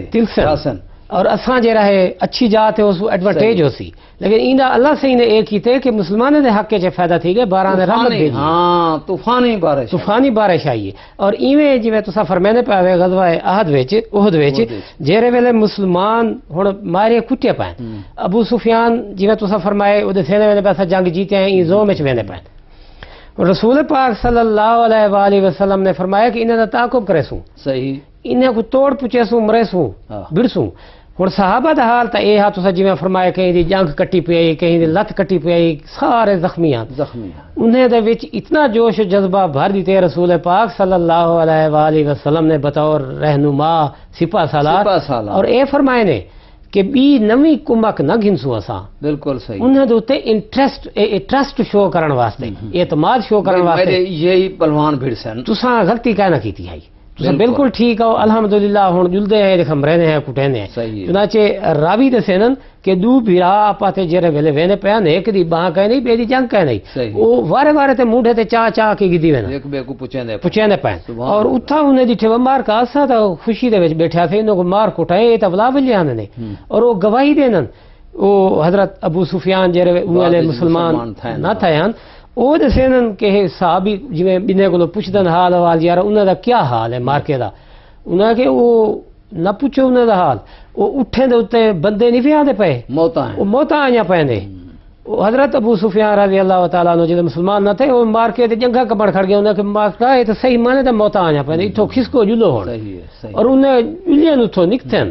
اور اساں جے رہے اچھی جات ہے اس ایڈوانٹیج ہو سی. لیکن ایندا اللہ سے انہیں ایک ہی تے کہ مسلمانوں دے حق کے فائدہ تھی گئے باران رحمت بھیجی. ہاں طوفانی بارش آئی ہے. اور ایویں جویں تساں فرمانے پاوے غزوہ احد وچ جیرے ویلے مسلمان ہن مارے کٹے پائیں ابو سفیان جویں تساں فرمائے او دے سینے ویلے پیسہ جنگ جیتے ہیں این زوم وچ ویندے پائیں. رسول پاک صلی اللہ علیہ وآلہ وسلم نے فرمایا کہ انہیں تعاقب کرے سوں صحیح انہیں کو توڑ پچے سوں مرے سوں بڑسوں. ہوں صحابہ دا حال تا یہ ہاتھ جی میں فرمایا کہیں دی جنگ کٹی پئی کہیں دی لت کٹی پئی سارے زخمی انہیں دے وچ اتنا جوش و جذبہ بھر دیتے رسول پاک صلی اللہ علیہ وآلہ وسلم نے بطور رہنما سپاہ سالار اور اے فرمائے نے کہ بی نویں کمک نہ گھنسو اساں. بالکل صحیح. انہیں دے اوتے انٹرسٹ شو کرن واسطے اعتماد شو کرن واسطے یہی پہلوان بھیڑ سن تساں غلطی کہہ نہ کیتی ہے. بالکل ٹھیک ہو الحمدللہ ہوں جلدے ہیں ہم رہنے ہیں کٹینے ہیں. چنانچہ راوی دے سینن کہ دو بھیرا آپا تے جرے ویلے وینے پیان ایک دی باں کہے نہیں بے دی جنگ کہے نہیں وہ وارے وارے تے موڈے تے چاہ کی گدی وینا ایک بے کو پچھینے پائن اور اتھا انہیں دیٹھے وہ مار کا آسا تا خوشی دے وچ بیٹھا تھے انہوں کو مار کٹائے تا ولا ولی آنے نے اور وہ گواہی دینن وہ حضرت ابو سفیان جرے ویلے مسلمان نہ تھے وہ دسینن کہ صحابی جویں بنے کو پوچھدن حال حوال یار انہاں دا کیا حال ہے مارکے دا انہاں کہ وہ نہ پوچھو انہاں دا حال وہ اٹھیں دے اوتے بندے نہیں پیا دے پئے موتاں آئیاں پئے نے. حضرت ابو سفیان رضی اللہ تعالیٰ عنہ جدے مسلمان نہ تھے وہ مارکے تے جنگا کپڑ کھڑ گئے انہاں کہ مارکا ہے تے صحیح مانے تے موتاں آئیاں پئے اتھوں کھسکو جلو ہون اور انہیں جلیاں اتھوں نکتن.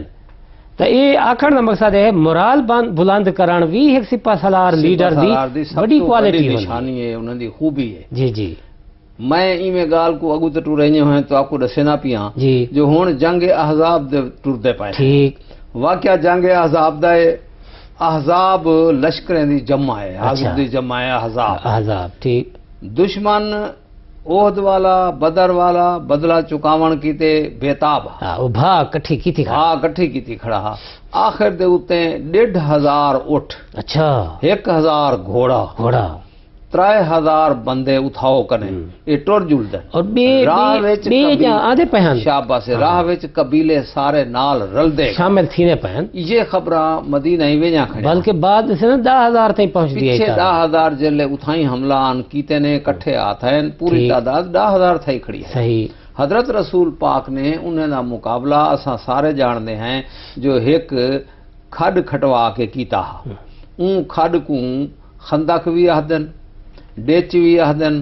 تو یہ آخر کا مقصد ہے مرال بلند کرن بھی ایک سپاہ سالار لیڈر دی بڑی کوالٹی نشانی ہے انہاں دی خوبی ہے. جی جی میں ایویں گال کو اگو تے ٹر رہے ہیں تو آپ کو دسنا پیاں جی جو ہن جنگ احزاب دے ٹردے پائے ٹھیک واقعہ جنگ احزاب دا ہے. احزاب لشکریں دی جمع ہے حاضر دی جمع ہے احزاب ٹھیک. دشمن عہد والا بدر والا بدلہ چکاون کیتے بےتاب وہ بھا کٹھی کیتی کھڑا آخر دے اوتے 1500 اٹھ اچھا 1000 گھوڑا 3000 بندے اٹھاؤ کنے یہ ٹر جلدن اور بے آدھے پہن شاباش راہ وچ قبیلے سارے نال رل دے شامل تھینے پہن. یہ خبراں مدینہ ہی ویجاں کھڑے بلکہ بعد سے نا 10,000 تھی پہنچ دیا پیچھے 10,000 جلے اتھائی حملہ آن کیتے نے کٹھے آتا ہے پوری تعداد 10,000 تھائی کھڑی ہے. صحیح. حضرت رسول پاک نے انہیں دا مقابلہ اساں سارے جاندے ہیں جو ایک کھڈ کھٹوا کے کیتا اون کھڈ کو خندق بھی آہدن ڈیچ بھی آہدن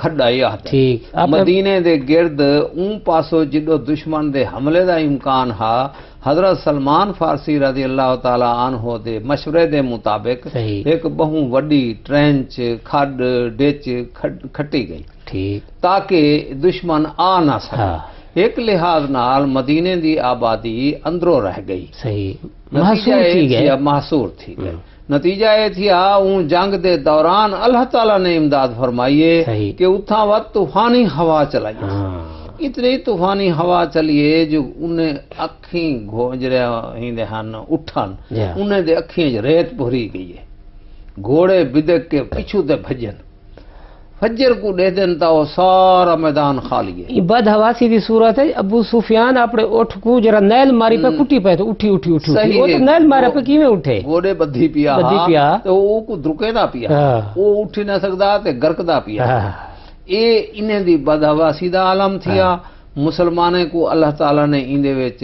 کھڈا ہی آہدن. مدینے دے گرد اون پاسو جدو دشمن دے حملے دا امکان ہا حضرت سلمان فارسی رضی اللہ تعالی عنہ دے مشورے دے مطابق ایک بہوں وڈی ٹرینچ کھڈ ڈیچ کھٹی گئی تاکہ دشمن آ نہ سکے. ایک لحاظ نال مدینے دی آبادی اندروں رہ گئی. محصور تھی گئی. نتیجہ یہ تھی اون جنگ دے دوران اللہ تعالیٰ نے امداد فرمائیے کہ اتھاں وقت طوفانی ہوا چلائی. اتنی طوفانی ہوا چلیے جو انہیں اکھیں گھوجرے ہندے ہن اٹھن انہیں دے اکھیں ریت بھری گئی ہے. گھوڑے بدک کے پیچھو دے بھجن فجر کو دے دن تا وہ سارا میدان خالی ہے. بد حواسی دی صورت ہے. ابو سفیان اپنے اٹھ کو جرا نیل ماری پہ کٹی پہ تو اٹھی وہ تو نیل مارے پہ کیویں اٹھے گھوڑے بدھی پیا تو وہ کو درکیدا پیا وہ اٹھ نہ سکدا تے گرکدا پیا. اے انہیں دی بد حواسی دا عالم تھیا. مسلمانے کو اللہ تعالیٰ نے اندے وچ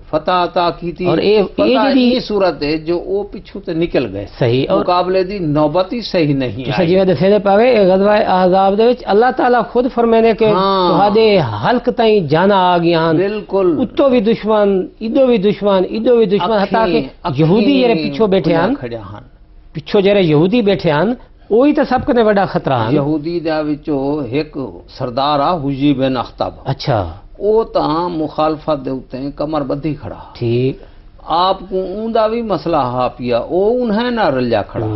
فتح عطا کی تھی اور یہ صورت ہے جو وہ پیچھو تے نکل گئے. صحیح. مقابلے دی نوبت ہی صحیح نہیں آئی. جی دسے پاوے غزوہ احزاب دے وچ اللہ تعالیٰ خود فرمانے کہ تہاڈے حلق تائیں جانا آ گیا. بالکل. اتو بھی دشمن ادو بھی دشمن ادو بھی دشمن حتیٰ کہ یہودی جڑے پیچھو بیٹھے ہن پیچھو جڑے یہودی بیٹھے ہن وہی تو سب کنے بڑا خطرہ ہے. یہودی دا وچوں ایک سردار آ حجی بن اخطب. اچھا. او تاں مخالفت دے اوتے کمر بدھی کھڑا. ٹھیک. آپ کو اوندا بھی مسئلہ ہا پیا او انہیں نہ رلیا کھڑا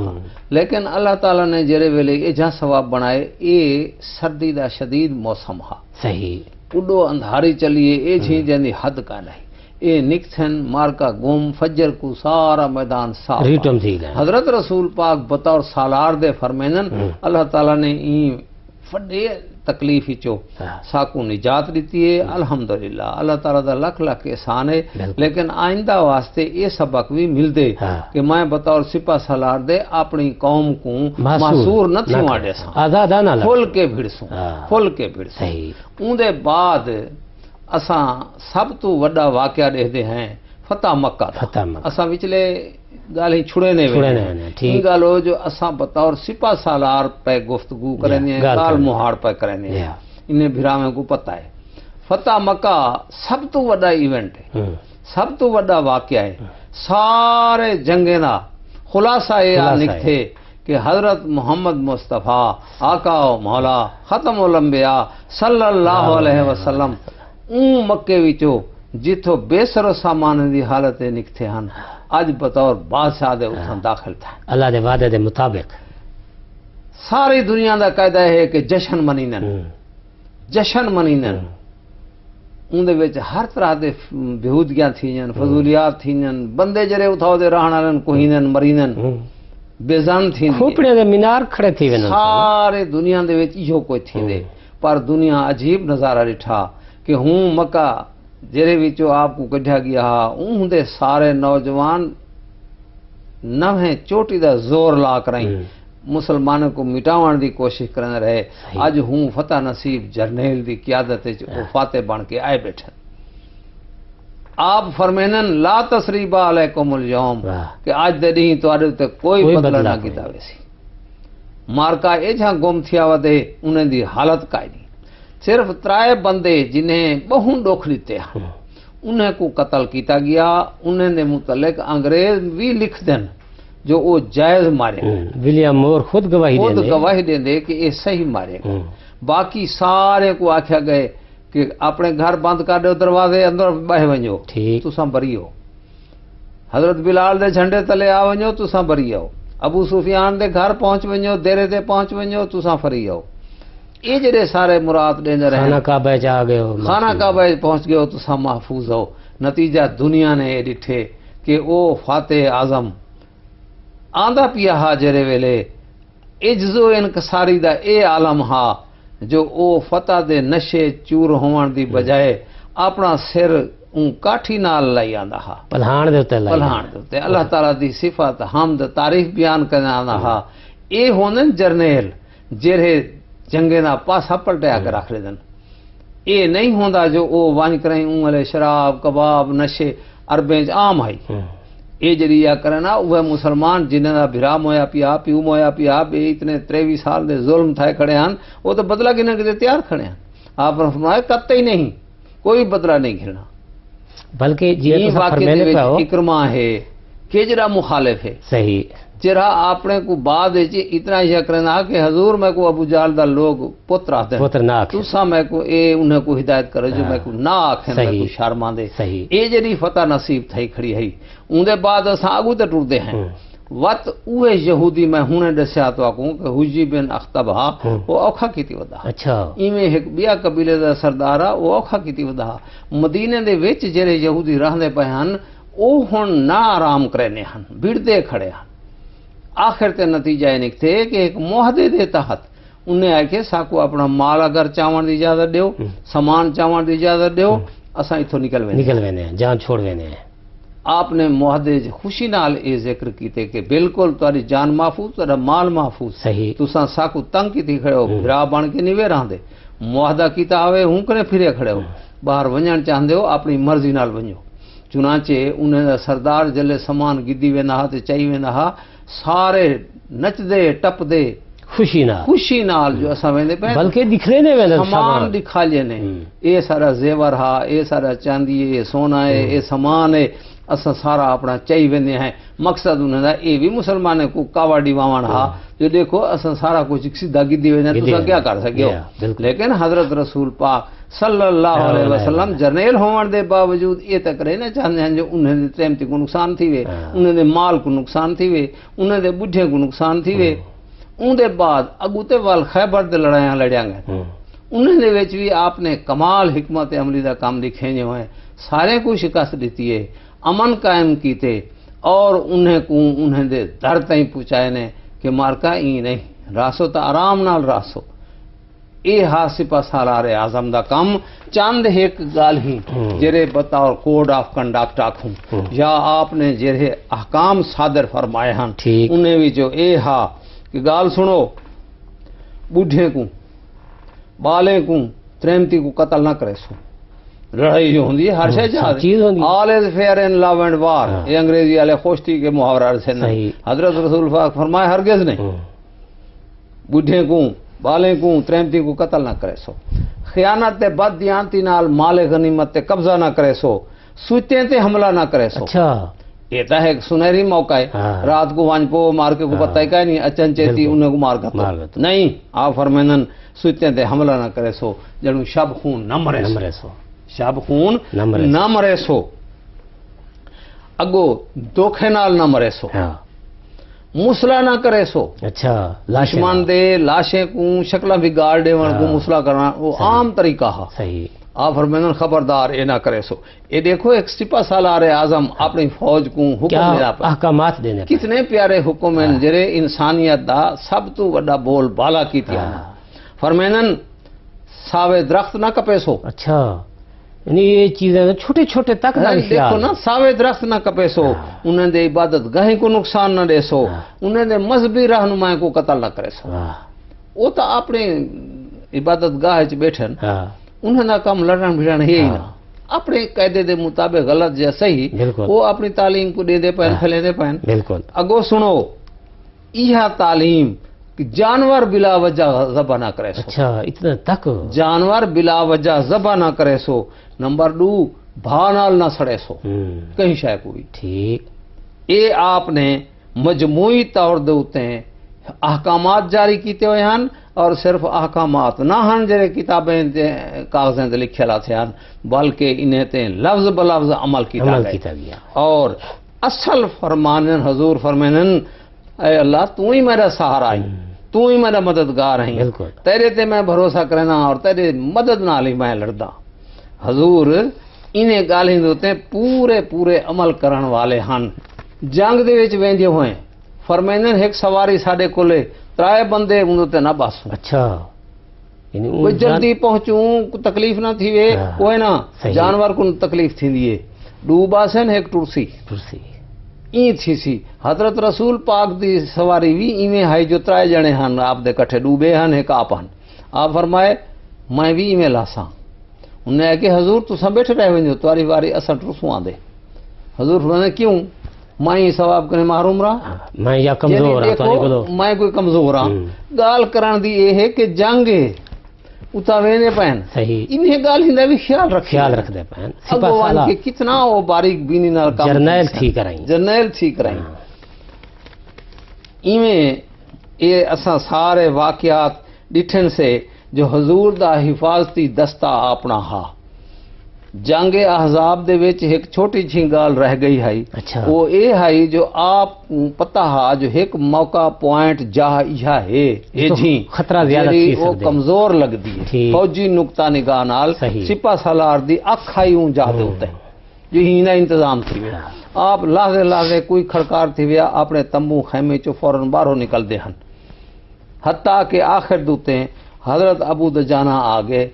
لیکن اللہ تعالیٰ نے جڑے ویلے یہ جہاں ثواب بنائے اے سردی دا شدید موسم ہا صحیح اڈو اندھاری چلیے اے جھی جن حد کا نہیں اے نکتھن مارکا گم فجر کو سارا میدان صاف ریٹم تھی گئے حضرت رسول پاک بطور سالار دے فرمینن اللہ تعالیٰ نے این فڈے تکلیف ہی چو ساکو نجات دیتی ہے الحمدللہ اللہ تعالیٰ دا لکھ لکھ احسان ہے لیکن آئندہ واسطے یہ سبق بھی مل دے کہ میں بطور سپاہ سالار دے اپنی قوم کو محصور نہ تھی واڑے ساں آزادانہ کھل کے بھڑسوں کھل کے بھڑسوں اون دے بعد اساں سب تو وڈا واقعہ دیکھتے ہیں فتح مکہ اساں وچلے گال ہی چھڑے نے ٹھیک گال ہو جو اساں بطور سپاہ سالار پہ گفتگو کرنے ہیں گال مہاڑ پہ کرنے ہیں انہیں بھرامیں کو پتہ ہے فتح مکہ سب تو وڈا ایونٹ ہے سب تو وڈا واقعہ ہے سارے جنگینا خلاصہ یہ نکتے کہ حضرت محمد مصطفیٰ آقا و مولا ختم الانبیاء صلی اللہ علیہ وسلم اون مکے وچو جتھو بے سر و سامان دی حالت نکتے ہن اج بطور بادشاہ دے اتھاں داخل تھا اللہ دے وعدے دے مطابق ساری دنیا دا قاعدہ ہے کہ جشن منینن اون دے وچ ہر طرح دے بہودگیاں تھیاں فضولیات تھیاں بندے جڑے اتھاؤ دے رہن والن کوہینن مرینن بےزان تھی کھوپڑے دے مینار کھڑے تھی ون سارے دنیا دے وچ ایہو کوئی تھیندے پر دنیا عجیب نظارہ ڈٹھا کہ ہوں مکہ جڑے وچوں آپ کو کڈھیا گیا اون دے سارے نوجوان نویں چوٹی دا زور لا کریں مسلمانوں کو مٹاون دی کوشش کرنے رہے اج ہوں فتح نصیب جرنیل دی قیادت فاتح بن کے آئے بیٹھے آپ فرمینن لا تسریب علیکم اليوم کہ آج دے نہیں تو آدھے تے کوئی بدلہ نہ کیتا ویسی مارکا اے جہاں گم تھیا ودے انہیں دی حالت کائی نہیں صرف ترائے بندے جنہیں بہن ڈوکھ لیتے ہیں انہیں کو قتل کیتا گیا انہیں دے متعلق انگریز بھی لکھ دیں جو وہ جائز مارے ولیم مور خود گواہی دے کہ یہ صحیح مارے باقی سارے کو آکھیا گئے کہ اپنے گھر بند کر دو دروازے اندر بہ ونجو تساں بری ہو حضرت بلال دے جھنڈے تلے آ ونجو تساں بری ہو ابو سفیان دے گھر پہنچ ونجو دیرے تے پہنچ ونجو تساں فری ہو یہ جڑے سارے مراد ڈیندے رہے خانہ کعبہ جا گئے ہو خانہ کعبہ پہنچ گئے ہو تساں محفوظ ہو نتیجہ دنیا نے یہ ڈٹھے کہ او فاتح اعظم آندا پیا ہا جڑے ویلے عجز و انکساری دا اے عالم ہا جو او فتح دے نشے چور ہون دی بجائے اپنا سر اون کاٹھی نال لائی آندا ہا پلہان دے تے اللہ تعالیٰ دی صفات حمد تعریف بیان کرنے آندا ہا اے ہونن جرنیل جڑے جنگے دا پاسا پلٹیا کر رکھ دن اے نہیں ہوندا جو او وان کریں اون والے شراب کباب نشے عربیں عام آئی اے جڑیا کرنا وہ مسلمان جنہاں دا بھرا مویا پیا پیو مویا پیا بے اتنے 23 سال دے ظلم تھائے کھڑے ہیں وہ تو بدلہ گھنے کے تیار کھڑے ہیں آپ نے فرمایا قطعی نہیں کوئی بدلہ نہیں گھرنا بلکہ یہ واقعے اکرما ہے کہ جڑا مخالف ہے صحیح جرا اپنے کو بعد اتنا ہی کرنا کہ حضور میں کو ابو جہل دا لوگ پتر آتے ہیں تسا میں کو اے انہیں کو ہدایت کرے جو میں کو نہ آکھیں میں کو شرما دے اے جڑی فتح نصیب تھئی کھڑی ہے اون دے بعد اساں اگو تے ٹردے ہیں وقت اوے یہودی میں ہنے دسیا تو آکوں کہ حجی بن اختبہ وہ اوکھا کیتی ودا اچھا ایویں ایک بیا قبیلے دا سردار وہ اوکھا کیتی ودا مدینے دے وچ جڑے یہودی رہندے پے ہن او ہن نہ آرام کرنے ہن بھڑدے کھڑے ہن آخر تے نتیجہ یہ نکتے کہ ایک معاہدے دے تحت انہیں آئے کہ ساکو اپنا مال اگر چاون دی اجازت دیو سامان چاون دی اجازت دیو اساں ایتھوں نکل وینے جان چھوڑ وینے آپ نے معاہدے خوشی نال اے ذکر کیتے کہ بالکل تہاڈی جان محفوظ تہاڈا مال محفوظ صحیح تساں ساکو تنگ کیتی کھڑے ہو بھرا بن کے نہیں رہندے معاہدہ کیتا ہوئے ہوں کرے پھرے کھڑے ہو باہر ونجن چاہندے ہو اپنی مرضی نال ونجو چنانچہ انہیں دا سردار جلے سامان گدی ویندا تے چائی ویندا سارے نچ دے ٹپ دے خوشی نال جو اساں ویندے پے بلکہ دکھنے نے ویندے سامان دکھا لینے اے سارا زیور ہا اے سارا چاندی اے سونا اے اے سامان اے اساں سارا اپنا چائی ویندے ہیں مقصد انہاں دا اے بھی مسلمانے کو کاواڈی واوان ہا جو دیکھو اساں سارا کچھ سیدھا گدی ویندے تساں کیا کر سکے ہو لیکن حضرت رسول پاک صلی اللہ علیہ وسلم جرنیل ہون دے باوجود یہ تک رہنا چاہندے ہیں جو انہاں دے ترمتی کو نقصان تھی وے انہاں دے مال کو نقصان تھی وے انہاں دے بڈھے کو نقصان تھی وے ان دے بعد اگو تے وال خیبر دے لڑائیاں لڑیاں گئے انہاں دے وچ بھی آپ نے کمال حکمت عملی دا کام دکھے ہوئے سارے کو شکست دیتی ہے امن قائم کیتے اور انہیں دے در تائیں پہنچائے نے کہ مارکا ای نہیں راسو تا آرام نال راسو اے ہا سپہ سالار اعظم دا کام چاند ایک گال ہی جرے بطور کوڈ آف کنڈکٹ آکھوں یا آپ نے جرے احکام صادر فرمائے ہن انہیں بھی جو اے ہا کہ گال سنو بوڑھے کو بالے کو ترمتی کو قتل نہ کرے سو لڑائی جو ہوندی ہے ہر شے چیز آل از fair in love and war یہ انگریزی والے خوشتی کے محاورہ سے نہیں حضرت رسول پاک فرمائے ہرگز نہیں بوڑھے کو بالے کو ترمتی کو قتل نہ کرے سو خیانت تے بد دیانتی نال مال غنیمت تے قبضہ نہ کرے سو سوتے تے حملہ نہ کرے سو یہ تو ہے سنہری موقع ہے رات کو وانج پو مار کے کو پتہ ہی نہیں اچن چیتی انہیں کو مار گتا نہیں آپ فرمینن سوتے تے حملہ نہ کرے سو جنو شب خون نہ مرے سو شب خون نہ مرے سو اگو دھوکھے نال نہ مرے سو مسلا نہ کرے سو اچھا دشمن دے لاشیں کو شکلہ بھی گاڑ دے ون کو مسلا کرنا وہ عام طریقہ ہے صحیح آپ فرمائیں خبردار اے نہ کرے سو اے دیکھو ایک سپہ سالار اعظم اپنی فوج کو حکم دے احکامات دینے کتنے پیارے حکم ہیں جرے انسانیت دا سب تو بڑا بول بالا کی تھی فرمائیں ساوے درخت نہ کپے سو اچھا یعنی یہ چیزیں چھوٹے چھوٹے تک دیکھو نا ساوے درخت نہ کپے سو انہیں دے عبادت گاہیں کو نقصان نہ دے سو انہیں دے مذہبی رہنمائیں کو قتل نہ کرے سو وہ تو اپنے عبادت گاہ چ بیٹھن انہیں نہ کم لڑن بھیڑن ہے ہی نہ اپنے قاعدے دے مطابق غلط یا صحیح وہ اپنی تعلیم کو دے پہن پھلے دے پہن بالکل اگو سنو یہ تعلیم کہ جانور بلا وجہ ذبح نہ کرے سو اچھا اتنا تک جانور بلا وجہ ذبح نہ کرے سو نمبر 2 بھانال نہ سڑے سو کہیں شے کوئی ٹھیک اے آپ نے مجموعی طور دے ہوتے ہیں احکامات جاری کیتے ہوئے ہیں اور صرف احکامات نہ ہن جڑے کتابیں کاغذیں تے لکھے لاتے ہیں بلکہ انہیں تے لفظ بلفظ عمل کیتا گیا اور اصل فرمانن حضور فرمانن اے اللہ تو ہی میرا سہارا ہے تو ہی میرا مددگار ہے تیرے تے میں بھروسہ کرنا اور تیرے مدد نال ہی میں لڑدا حضور انہیں گالیں دوتے پورے عمل کرن والے ہن جنگ دے وچ ویندے ہوئے فرمائن ایک سواری ساڈے کولے 3 بندے انہوں تے نہ باسوں اچھا کوئی جلدی پہنچوں تکلیف نہ تھی وے کوئی نہ جانور کو تکلیف تھیندی ہے 2 باسن ایک ٹرسی این تھی سی حضرت رسول پاک دی سواری بھی ایویں ہائی جو 3 جنے ہن آپ دے کٹھے ڈوبے ہن ایک آپ ہن آپ فرمائے میں بھی ایویں لاساں انہیں کہ حضور تساں بیٹھے رہ ونجو تاری واری اساں ٹرسوں آندے حضور فرمائے کیوں میں ثواب کرنے محروم رہا میں یا کمزور ہاں میں کوئی کمزور ہاں گال کران دی یہ ہے کہ جنگ اتا وینے پہن انہیں گال ہندہ بھی خیال رکھ دے پہن اگوان کے کتنا وہ باریک بینی نال کام جرنیل تھی کرائیں ایویں یہ اساں سارے واقعات ڈٹھن سے جو حضور دا حفاظتی دستہ اپنا ہا جنگ احزاب دے وچ ایک چھوٹی جھی گال رہ گئی ہے وہ اے ہے جو آپ پتہ ہا جو ایک موقع پوائنٹ جا یہ ہے اے جھی خطرہ زیادہ تھی وہ کمزور لگ دی فوجی نقطہ نگاہ نال سپہ سالار دی اکھائیوں جا دے ہوتے ہیں جو ہینا انتظام تھی ویا آپ لازے کوئی کھڑکار تھی ویا اپنے تمبو خیمے چو فوراً باہروں نکل دے ہن حتیٰ کہ آخر دوتے ہیں حضرت ابو دجانہ آگے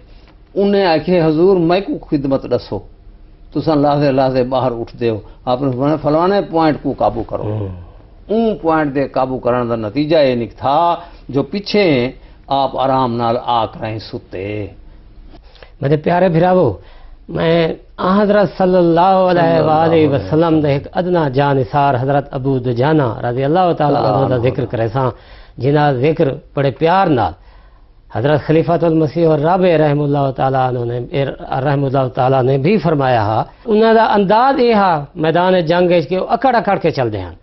انہیں آکھے حضور میں کو خدمت رسو تساں لازے باہر اٹھ دے ہو آپ نے فلانے پوائنٹ کو قابو کرو اون پوائنٹ دے قابو کرنے دا نتیجہ یہ نک تھا جو پیچھے آپ آرام نال آک رہے ستے میرے پیارے بھراو میں حضرت صلی اللہ علیہ وآلہ وسلم دے ایک ادنا جانثار حضرت ابو دجانہ رضی اللہ تعالیٰ عنہ دا ذکر کرے ساں جنہ ذکر بڑے پیار نال حضرت خلیفۃ المسیح اور رابع رحم اللہ تعالیٰ نے بھی فرمایا ہا انہوں دا انداز یہ ہا میدان جنگ کہ وہ اکڑ اکڑ کے چلتے ہیں.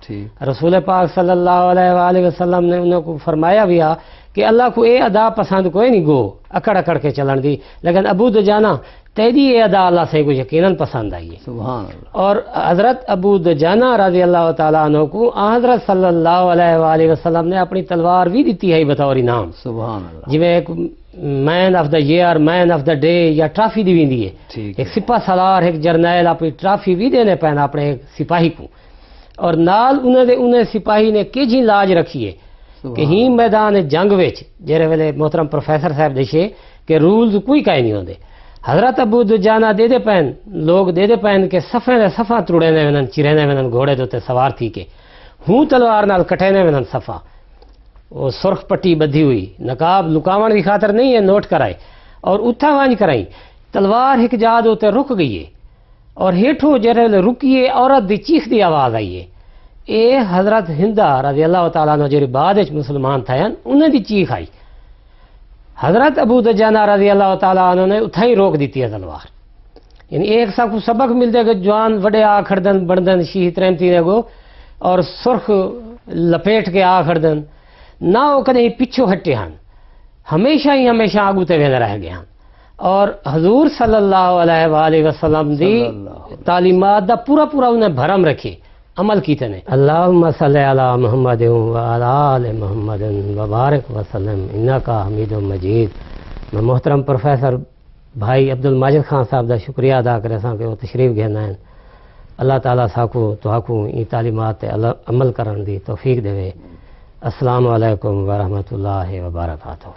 رسول پاک صلی اللہ علیہ وآلہ وسلم نے انہوں کو فرمایا بھی ہا کہ اللہ کو اے ادا پسند کوئی نہیں گو اکڑ اکڑ کے چلن دی، لیکن ابو دجانہ تیری یہ ادا اللہ سے کو یقیناً پسند آئی ہے. سبحان اللہ. اور حضرت ابو دجانہ رضی اللہ تعالیٰ عنہ کو حضرت صلی اللہ علیہ وآلہ وسلم نے اپنی تلوار بھی دیتی ہے بطور انعام. سبحان اللہ. جی ایک مین of the year, main of the day یا ٹرافی دی ویندی ہے. ایک سپاہ سالار ایک جرنیل اپنی ٹرافی بھی دینے پہنا اپنے ایک سپاہی کو، اور نال انہیں سپاہی نے کیجی لاج رکھی ہے کہ ہی میدان جنگ وچ جہرے ویلے محترم پروفیسر صاحب دشے کہ رولز کوئی کائے نہیں ہوندے. حضرت ابو دجانہ دے دے پین لوگ دے دے پین کہ صفے دے صفا تڑے نے ونن چرے نے ونن گھوڑے دوتے سوار تھی کے ہوں تلوار نال کٹے نے ونن صفا وہ سرخ پٹی بدھی ہوئی نقاب لکاون کی خاطر نہیں ہے نوٹ کرائے اور اتھا وانج کرائی تلوار ایک جا دوتے رک گئی ہے اور ہیٹھو جرے رکیے عورت دی چیخ دی آواز آئی ہے. اے حضرت ہندہ رضی اللہ تعالیٰ نے جری بعد مسلمان تھے انہیں دی چیخ آئی. حضرت ابو دجانہ رضی اللہ تعالیٰ عنہ نے اتھائی روک دیتی ہے تلوار. یعنی ایک سا کو سبق مل دے گا جوان وڈے آ کھڑدن بڑدن شیح ترمتی نے گو اور سرخ لپیٹ کے آ کھڑدن نہ وہ کدیں پچھو ہٹے ہن ہمیشہ آگو تے ویندے رہ گئے ہن. اور حضور صلی اللہ علیہ وآلہ وسلم دی تعلیمات دا پورا انہیں بھرم رکھے عمل کیتے نے. اللہم صلی علی محمد وعلی آل محمد وبارک وسلم انکا حمید مجید. میں محترم پروفیسر بھائی عبد الماجد خان صاحب دا شکریہ ادا کرے ساں کہ وہ تشریف گھنا ہیں. اللہ تعالیٰ ساکو تواکو این تعلیمات عمل کرن دی توفیق دے. السلام علیکم ورحمۃ اللہ وبرکاتہ.